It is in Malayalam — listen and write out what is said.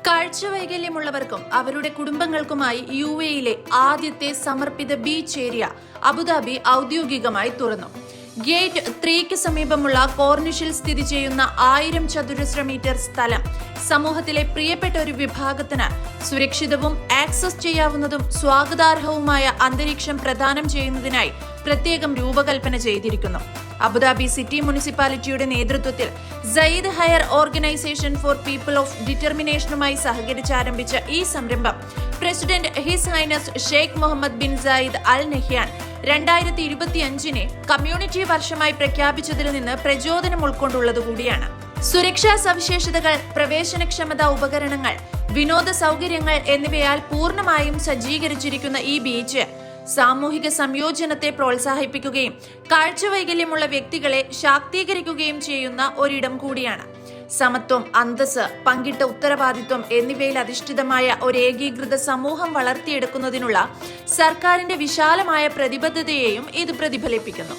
കാഴ്ചവൈകല്യമുള്ളവർക്കും അവരുടെ കുടുംബങ്ങൾക്കുമായി UAE-യിലെ ആദ്യത്തെ സമർപ്പിത ബീച്ച് ഏരിയ അബുദാബി ഔദ്യോഗികമായി തുറന്നു. ഗേറ്റ് 3ക്ക് സമീപമുള്ള കോർണിഷിൽ സ്ഥിതി ചെയ്യുന്ന 1000 ചതുരശ്ര മീറ്റർ സ്ഥലം സമൂഹത്തിലെ പ്രിയപ്പെട്ട ഒരു വിഭാഗത്തിന് സുരക്ഷിതവും ആക്സസ് ചെയ്യാവുന്നതും സ്വാഗതാർഹവുമായ അന്തരീക്ഷം പ്രദാനം ചെയ്യുന്നതിനായി പ്രത്യേകം രൂപകൽപ്പന ചെയ്തിരിക്കുന്നു. അബുദാബി സിറ്റി മുനിസിപ്പാലിറ്റിയുടെ നേതൃത്വത്തിൽ Zayed higher organisation for people of ഡിറ്റർമിനേഷനുമായി സഹകരിച്ച് ആരംഭിച്ച ഈ സംരംഭം president his highness Sheikh Mohamed bin Zayed Al Nahyan 2025-നെ കമ്മ്യൂണിറ്റി വർഷമായി പ്രഖ്യാപിച്ചതിൽ നിന്ന് പ്രചോദനം ഉൾക്കൊണ്ടുള്ളതുകൂടിയാണ്. സുരക്ഷാ സവിശേഷതകൾ, പ്രവേശനക്ഷമത, ഉപകരണങ്ങൾ, വിനോദ സൗകര്യങ്ങൾ എന്നിവയാൽ പൂർണ്ണമായും സജ്ജീകരിച്ചിരിക്കുന്ന ഈ ബീച്ച് സാമൂഹിക സംയോജനത്തെ പ്രോത്സാഹിപ്പിക്കുകയും കാഴ്ചവൈകല്യമുള്ള വ്യക്തികളെ ശാക്തീകരിക്കുകയും ചെയ്യുന്ന ഒരിടം കൂടിയാണ്. സമത്വം, അന്തസ്സ്, പങ്കിട്ട ഉത്തരവാദിത്വം എന്നിവയിൽ അധിഷ്ഠിതമായ ഒരു ഏകീകൃത സമൂഹം വളർത്തിയെടുക്കുന്നതിനുള്ള സർക്കാരിന്റെ വിശാലമായ പ്രതിബദ്ധതയെയും ഇത് പ്രതിഫലിപ്പിക്കുന്നു.